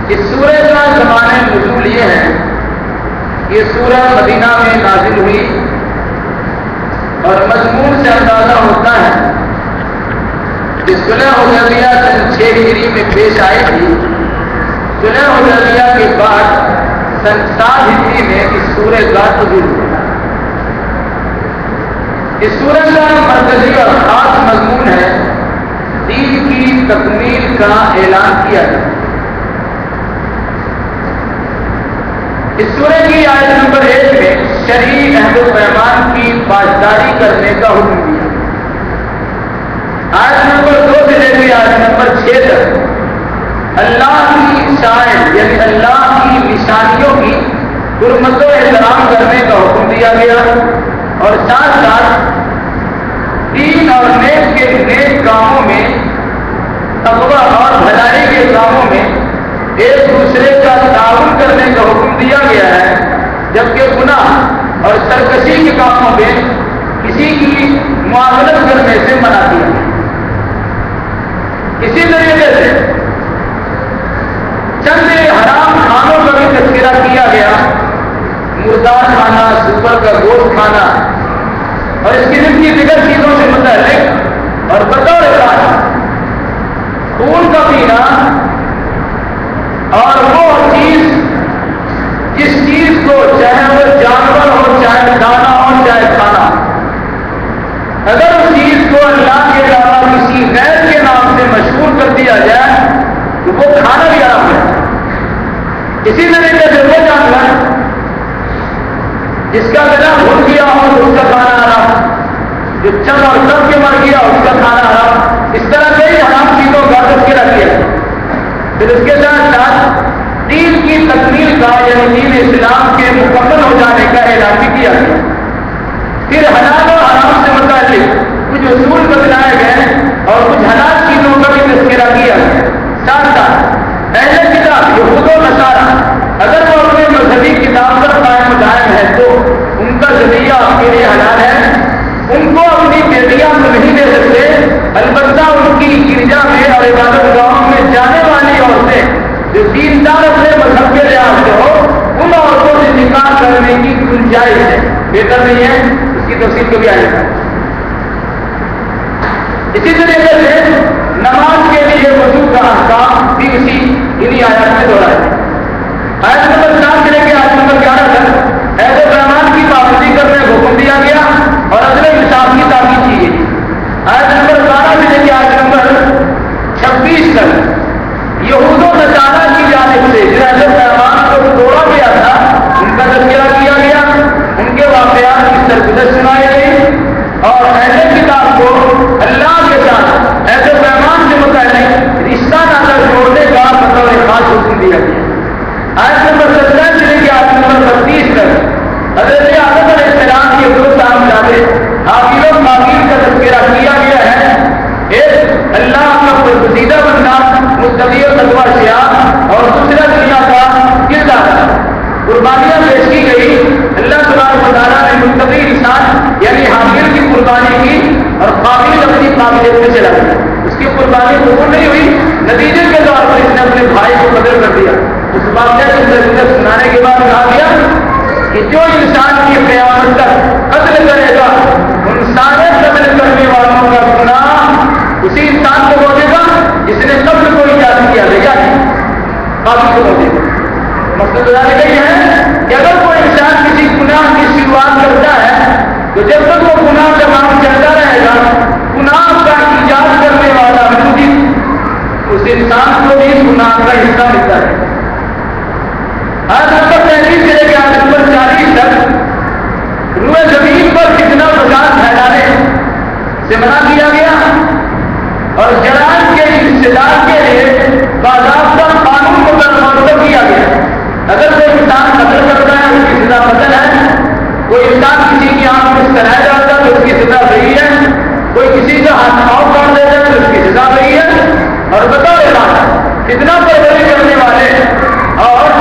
اس سورہ کا زمانہ نزول یہ ہے، یہ سورہ مدینہ میں نازل ہوئی اور مضمون سے اندازہ ہوتا ہے کہ صلح حدیبیہ سن 6 ہجری میں پیش آئی تھی۔ صلح حدیبیہ کے بعد سن 7 ہجری میں اس سورہ کا نزول ہوا۔ اس سورہ کا مرکزی اور خاص مضمون ہے دین کی تکمیل کا اعلان کیا ہے۔ اس سورہ کی آیت نمبر 1 میں شرعی عہد و پیمان کی پاسداری کرنے کا حکم دیا۔ آیت نمبر 2 سے لے کے آیت نمبر 6 تک اللہ کی شائن یعنی اللہ کی نشانیوں کی حرمت و احترام کرنے کا حکم دیا گیا، اور ساتھ ساتھ دین اور نیک کاموں میں، تقویٰ اور بھلائی کے کاموں میں ایک دوسرے کا تعاون کرنے کا حکم دیا گیا ہے، جبکہ گناہ اور سرکشی کے کاموں میں کسی کی معاملت کرنے سے منع کیا ہے۔ اسی طریقے سے چند حرام کھانوں کا بھی تذکرہ کیا گیا، مردار کھانا، سور کا گوشت کھانا اور اس قسم کی دیگر چیزوں سے متعلق، اور بطور خاص خون کا پینا اور وہ چیز جس چیز کو چاہے وہ جانور ہو، چاہے دانا ہو، چاہے کھانا، اگر اس چیز کو اللہ کے علاوہ کسی غیر کے نام سے مشہور کر دیا جائے تو وہ کھانا بھی حرام ہے۔ اسی طریقے سے وہ جانور جس کا گلا بھول گیا ہو تو اس کا کھانا حرام، جو چل اور سب کے مر گیا اس کا کھانا حرام، اس طرح کئی حرام چیزوں کا تذکرہ کیا۔ پھر اس کے ساتھ ساتھ دین کی تکمیل کا یعنی دین اسلام کے مکمل ہو جانے کا اعلان بھی کیا گیا۔ پھر حلال و حرام سے متعلق کچھ اصول بتلائے گئے اور کچھ حلال چیزوں کا بھی تذکرہ کیا گیا۔ ساتھ ساتھ اہل کتاب یہود و نصارہ اگر وہ اپنے مذہبی کتاب پر قائم دائم ہے تو ان کا ذریعہ آپ کے لیے حلال ہے، ان کو اپنی بیٹیاں نہیں دے سکتے، البتہ ان کی گرجا میں اور عبادت گاہوں میں جانے والی عورتیں جو دیندار اپنے مذہب کے لحاظ سے ہو، ان عورتوں سے نکاح کرنے کی گنجائش ہے، بہتر نہیں ہے، اس کی تفصیل کبھی آئے گا۔ اسی طریقے سے نماز کے لیے وضو کا احکام بھی انہی آیات میں دہرایا ہے۔ آیت نمبر 7 سے لے کے آیت نمبر 11 تک عہد و پیمان کی پابندی کرنے کا حکم دیا گیا اور عدل و انصاف کی تاکید کی گئی۔ آیت نمبر 12 سے لے کے آیت نمبر 26 تک یہود و نصارہ کی جانب سے جو عہد و پیمان کو توڑا گیا تھا ان کا تذکرہ کیا گیا، ان کے واقعات کی سرگزشت سنائی گئی، اور اہل کتاب کو اللہ کے ساتھ عہد و پیمان سے متعلق رشتہ ناطہ جوڑنے کا بطور خاص حکم دیا گیا۔ آیت نمبر 17 سے لے کے آیت نمبر 32 تک حضرت آدم علیہ السلام کے دو صاحبزادے حابیل و قابیل کا تذکرہ کیا گیا ہے۔ ایک اللہ کا برگزیدہ بندہ متقی و تقویٰ شیعہ اور دوسرا دنیا کا کردار۔ قربانیاں پیش کی گئی، اللہ تبارک و تعالیٰ نے متقی انسان یعنی حابیل کی قربانی کی اور قابیل اپنی قابلیت میں چلا گیا، اس کی قربانی قبول نہیں ہوئی، نتیجے کے طور پر اس نے اپنے بھائی کو قتل کر دیا۔ اس واقعہ کی ضرورت سنانے کے بعد کہا گیا کہ جو انسان کی قیامت تک قتل کرے گا ان سارے قتل کرنے والوں کا گناہ اسی انسان کو ہو گا جس نے قتل کو ایجاد کیا گیا قابل کو ہو گا۔ مقصد یہ ہے کہ اگر کوئی انسان کسی گناہ کی شروعات کرتا ہے تو جب تک وہ گناہ کا کام چلتا رہے گا گناہ کا ایجاد کرنے والا موجود اس انسان کو بھی گناہ کا حصہ ملتا ہے۔ آیت نمبر 33 سے لے کے آیت نمبر 40 تک روئے زمین پر فتنہ فساد پھیلانے سے منع کیا گیا اور جرائم کے انسداد کے لیے باضابطہ قانون کو مرتب کیا گیا۔ اگر کوئی انسان قتل کرتا ہے اس کی سزا قتل ہے، کوئی انسان کسی کی آنکھ میں سرایا جاتا ہے تو اس کی سزا وہی ہے، کوئی کسی کا ہاتھ پاؤں کاٹ دیتا ہے تو اس کی سزا وہی ہے، اور بطور خاص فتنہ پروری کرنے والے اور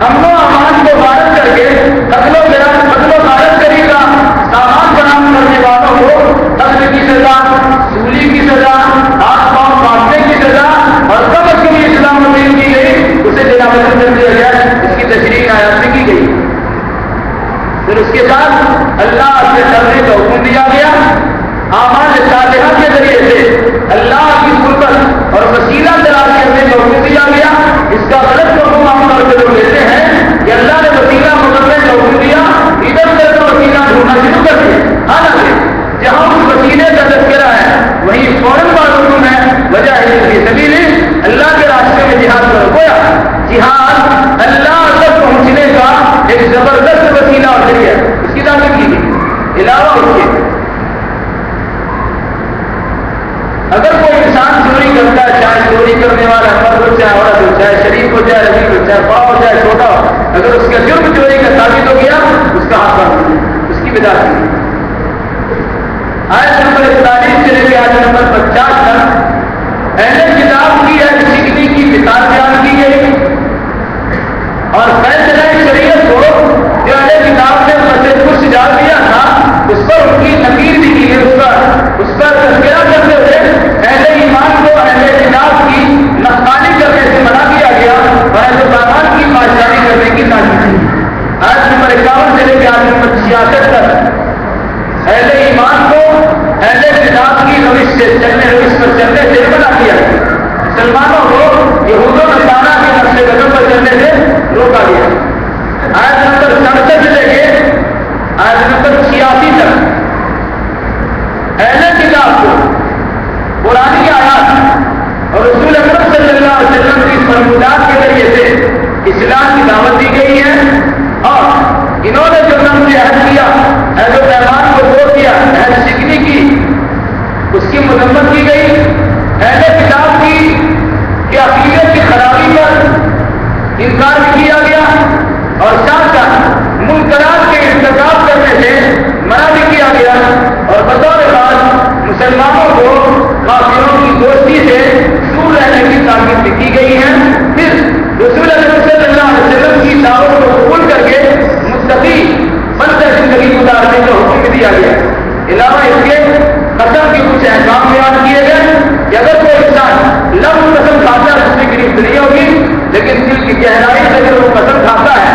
امن و امان کو غارت کر کے قتل و غارت کری کا سامان برآمد کرنے والوں کو قتل کی سزا، سولی کی سزا، ہاتھ پاؤں کاٹنے کی سزا اور کم از کم اسلام میں کی گئی اسے جائے چھوٹا ہو، اگر اس کا جرم چوری کا ثابت ہو گیا اس کا ہاتھ کاٹ اس کی بدعت کی۔ آیت نمبر 41 سے لے کے آیت نمبر 50 تک اہل کتاب کی سیکھنے کی مثال بیان کی گئی اور فیصلہ شریعت کو جو اہل کتاب نے مسجد کو سجا دیا تھا اس پر ان کی نقیر بھی کی گئی، اس پر تذکرہ کرتے ہوئے اہل ایمان کو اہل کتاب کی نقصانی کرنے سے منع کیا گیا اور اہل ایمان کی پاسداری کرنے کی تاکید کی۔ آیت نمبر 51 سے لے کے آیت نمبر 66 تک اہل ایمان کو اہل کتاب کی روش سے چلنے سے منع کیا گیا، مسلمانوں کو یہود و نصارہ کے نقش قدم پر چلنے سے روکا گیا۔ آیت نمبر 67 سے لے کے آیت نمبر 86 تک اہل کتاب کو قرآنی آیات اور رسول اکرم صلی اللہ علیہ وسلم کی فرمودات کے ذریعے سے اسلام کی دعوت دی گئی ہے اور انہوں نے جو نام سے عہد کیا، عہد و پیمان کو توڑ دیا، عہد سیکھنے کی اس کی مذمت کی گئی، اہل کتاب کی عقیدت کی خرابی پر انکار بھی کیا گیا اور ساتھ ساتھ منکرات کے ارتکاب کرنے سے منع بھی کیا گیا اور بطور خاص مسلمانوں کو کافروں کی دوستی سے دور رہنے کی تاکید بھی کی گئی ہے۔ پھر رسول اکرم صلی اللہ علیہ وسلم کی دعوت کو قبول کر کے متقی بن کر زندگی گزارنے کا حکم بھی دیا گیا۔ علاوہ اس کے قسم کے کچھ احکام بیان کیے گئے کہ اگر کوئی انسان لفظ قسم کھاتا ہے اس میں گریب نہیں ہوگی، لیکن دل کی گہرائی سے اگر وہ قسم کھاتا ہے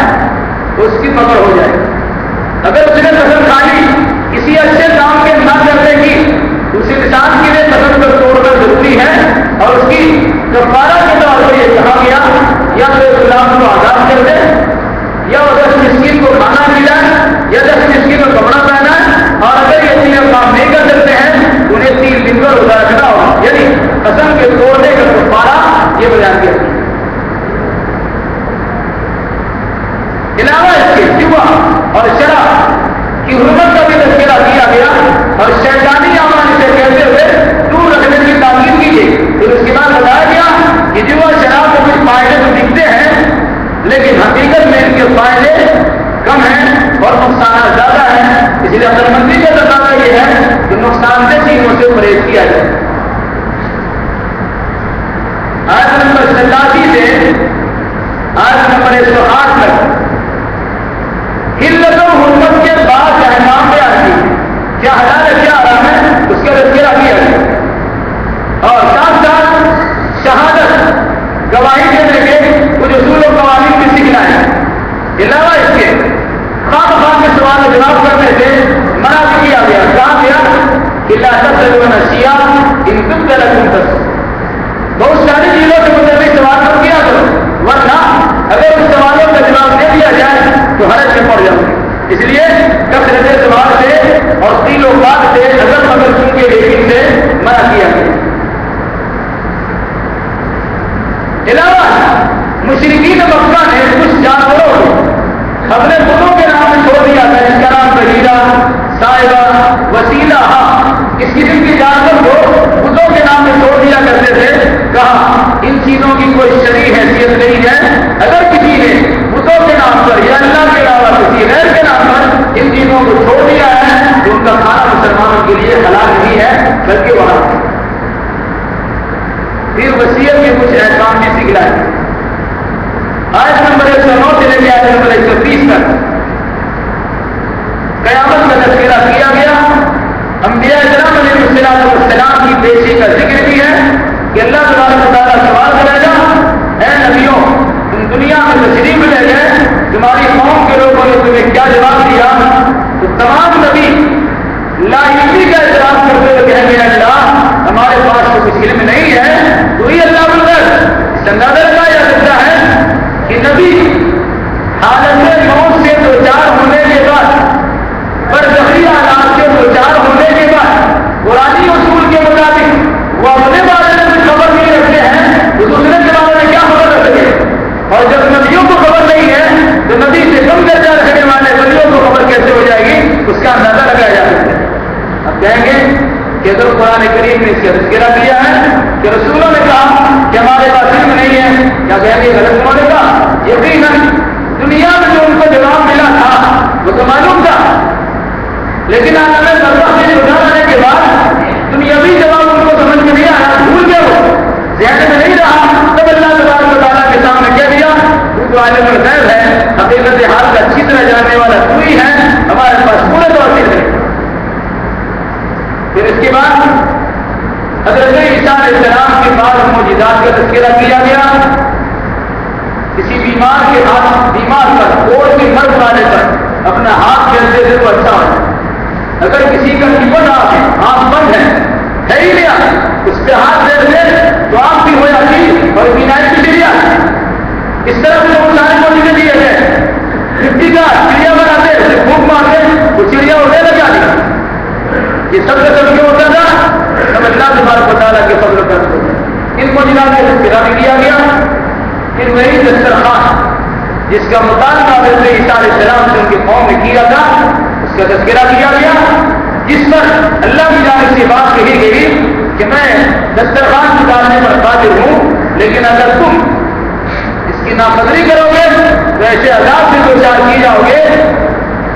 تو اس کی پکڑ ہو جائے۔ اگر اس نے قسم کھائی کسی اچھے کام کے نہ کرنے کی تو اس انسان کے لیے قسم کو توڑنا ضروری ہے اور اس کی کفارہ کے طور پر یہ کہا گیا یا تو اسلام کو آزاد کر دے یا 10 مسکین کو کھانا کھلائے یا 10 مسکین کو کپڑا پہنائے اور اگر یہ تینوں کام نہیں کر سکتے ہیں تو انہیں 3 دن کا روزہ رکھنا ہوگا، یعنی قسم کے توڑنے کا کفارہ یہ بیان کیا۔ علاوہ اس کے جوا اور شراب کی حرمت کا بھی تذکرہ کیا گیا اور شیطانی اعمال سے کہتے ہوئے دور رکھنے کی تاکید کی گئی۔ پھر اس کے بعد بتایا گیا کہ جوا شراب کو کچھ فائدے تو دکھتے ہیں لیکن حقیقت میں ان کے فائدے کم ہیں اور نقصانات زیادہ ہیں، اس لیے عقل مندی کا تقاضا یہ ہے کہ نقصان دہ چیزوں سے پرہیز کیا جائے۔ آیت نمبر 87 سے آیت نمبر 108 تک علت و حرمت کے بعد احکام بیان کی، کیا حلال ہے کیا حرام ہے اس کا تذکرہ کیا گیا اور ساتھ ساتھ شہادت گواہی دینے کے کچھ اصول و قوانین بھی سکھلائے۔ علاوہ اس کے خواہ خواہ کے سوال و جواب کرنے سے منع بھی کیا گیا، کہا گیا کہ لا تسألوا عن اشیاء ان تبد لکم تسؤکم، بہت ساری چیزوں کے متعلق سوال کر کیا کرو ورنہ اگر ان سوالوں کا جواب دے دیا جائے تو حرج میں پڑ جاؤ گے۔ اس لیے کثرت سوال سے اور قیل و قال سے نظر مگر سن کے لیکن سے منع کیا گیا۔ علاوہ مشرکین مکہ نے کچھ جانوروں کو اپنے بتوں کے نام میں چھوڑ دیا تھا، جس کا نام بحیرہ، صائبہ، وسیلہ، اس قسم کے جانور کو بتوں کے نام میں چھوڑ دیا کرتے تھے۔ کہا ان چیزوں کی کوئی شرعی حیثیت نہیں ہے، اگر کسی نے بتوں کے نام پر یا اللہ کے علاوہ کسی غیر کے نام پر ان چیزوں کو چھوڑ دیا ہے تو ان کا کھانا مسلمانوں کے لیے حلال نہیں ہے بلکہ وہاں۔ پھر وصیت کے کچھ احکام بھی سکھلائے۔ آیت نمبر 109 سے لے کے آیت نمبر 130 تک قیامت کا تذکرہ کیا گیا۔ انبیاء کرام علیہ السلام کی پیشی کا ذکر بھی ہے کہ اللہ تبارک و تعالیٰ سوال کرے گا، اے نبیوں تم دنیا میں تشریف لے گئے، تمہاری قوم کے لوگوں نے تمہیں کیا جواب دیا؟ تو تمام نبی لا علمی کا اعتراف کرتے ہوئے کہیں گے اللہ ہمارے پاس تو کچھ علم نہیں ہے، تو ہی اللہ بندر اس اندازہ لگایا جا سکتا ہے کہ نبی حالت موت سے دو چار ہونے کے بعد برزخی حالات سے دو چار ہونے کے بعد قرآنی اصول کے مطابق وہ اپنے بارے میں کچھ خبر نہیں رکھتے ہیں تو دوسرے کے بارے میں کیا خبر رکھتے ہیں؟ اور جب نبیوں کو خبر نہیں ہے تو نبی سے کم درجہ رکھنے والے نبیوں کو خبر کیسے ہو جائے گی؟ اس کا اندازہ لگایا جا سکتا ہے۔ اب کہیں گے کہ اگر قرآن کریم نے اس کا تذکرہ کیا ہے کہ رسولوں نے کہا کہ ہمارے پاس علم نہیں ہے، کیا کہیں گے غلط انہوں نے کہا؟ یقیناً دنیا میں جو ان کو جواب ملا تھا وہ تو معلوم تھا، لیکن عالم برزخ میں گزارنے کے بعد دنیاوی جواب ان کو سمجھ میں نہیں آیا، بھول گئے، وہ ذہن میں نہیں رہا، تب اللہ تبارک و تعالیٰ کے سامنے کہہ دیا تو عالم الغیب ہے، حقیقت حال کا اچھی طرح جاننے والا تو ہی ہے، ہمارے پاس پورے طور سے نہیں۔ پھر اس کے بعد حضرت عیسیٰ علیہ السلام کے بعد معجزات کا تذکرہ کیا گیا، کسی بیمار کے ہاتھ، بیمار پر، کوئی بھی مرض والے پر اپنا ہاتھ پھیرتے تھے تو اچھا ہو، اگر کسی کا لیور آنکھ بند ہے ہی لیا، اس پہ ہاتھ پھیر دے تو آنکھ بھی ہو جاتی اور بینائی بھی چلی جاتی۔ اس طرح سے وہ سارے معجزے دیے گئے، مٹی کا چڑیا بناتے، پھونک مارتے، وہ چڑیا اڑنے لگ جاتی، یہ سب کا سب کیوں ہوتا تھا؟ سب اللہ تبارک و تعالیٰ کے فضل و کرم سے۔ ان معجزات کا تذکرہ بھی کیا گیا۔ پھر وہی دسترخوان جس کا مطالبہ حضرت عیسیٰ علیہ السلام سے ان کی قوم نے کیا تھا، اس کا تذکرہ کیا گیا، جس پر اللہ کی جانب سے بات کہی گئی کہ میں دسترخوان نکالنے پر قادر ہوں، لیکن اگر تم اس کی نافرمانی کرو گے تو ایسے عذاب سے دو چار کی جاؤ گے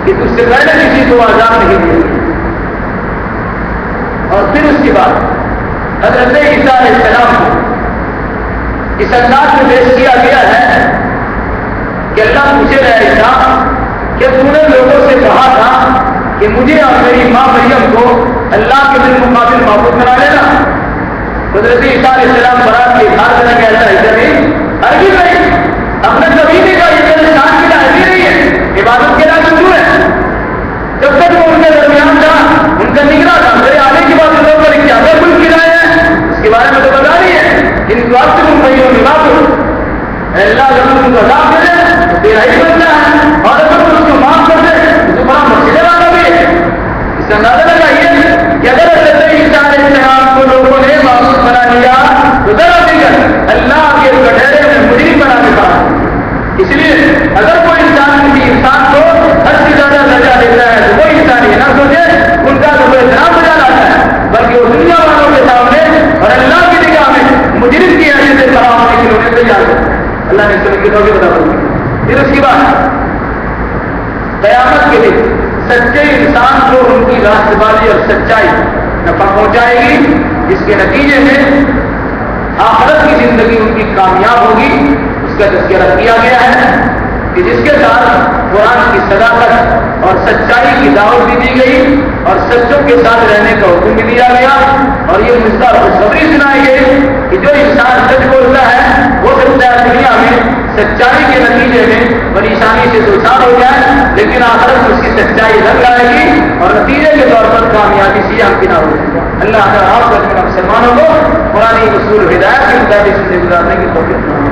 کہ تجھ سے پہلے کسی کو عذاب نہیں دے گی۔ اور پھر اس کے بعد حضرت عیسیٰ علیہ السلام کو اس انداز میں پیش کیا گیا ہے کہ اللہ پوچھے رہے عیسیٰ کہ تم نے لوگوں سے کہا تھا کہ مجھے اور میری ماں مریم کو اللہ کے بالمقابل معبود بنا لینا۔ حضرت عیسیٰ علیہ السلام برات کے اظہار کرنے کا ایسا ہے نہیں، ہرگز نہیں، ہم نے کبھی نہیں کہا یہ میرے شان کی لائق نہیں ہے، عبادت کے لائق کیوں ہے؟ جب تک وہ ان کے درمیان تھا، ان کا نگراں تھا، میرے آنے کے بعد ان لوگوں نے کیا کچھ کھلائے ہیں اس کے بارے میں تو بتا رہی ہے، ان کو آپ سے تم بھائی نبات ہو، اللہ جب تم کو عذاب دے دے تو تیرا ہی بنتا ہے، اور اگر تم اس کو معاف کر دے تو بڑا مسئلے والا بھی ہے۔ اس کا اندازہ لگائیے کہ اگر حضرت عیسیٰ علیہ السلام کو لوگوں نے معبود بنا لیا تو ذرا دیگر اللہ کے کٹہرے میں مجرم بنا دیتا ہے۔ اس لیے اگر کوئی انسان کسی انسان کو حد سے زیادہ درجہ دیتا ہے تو وہ انسان یہ نہ سوچے ان کا تو کوئی جناب بجا لاتا ہے، بلکہ وہ دنیا والوں کے سامنے اور اللہ کی نگاہ میں مجرم کی حیثیت سے کھڑا ہونے کے لیے انہیں تیار ہے۔ اللہ نے سب کی توجہ بتا دی۔ پھر اس کے بعد قیامت کے دن سچے انسان کو ان کی راست بازی اور سچائی نفع پہنچائے گی، جس کے نتیجے میں آخرت کی زندگی ان کی کامیاب ہوگی۔ اس کا تذکرہ کیا گیا ہے کہ جس کے ساتھ قرآن کی صداقت اور سچائی کی دعوت بھی دی گئی اور سچوں کے ساتھ رہنے کا حکم بھی دیا گیا، اور یہ نسخہ خوشخبری سنائی گئی کہ جو انسان سچ بولتا ہے وہ سکتا ہے دنیا میں سچائی کے نتیجے میں پریشانی سے دو چار ہو جائے، لیکن آخرت میں اس کی سچائی رنگ لائے گی اور نتیجے کے طور پر کامیابی سے ہمکنار ہوگی۔ اللہ تعالیٰ آپ کو مسلمانوں کو قرآن اصول ہدایت کے مطابق زندگی گزارنے کی توفیق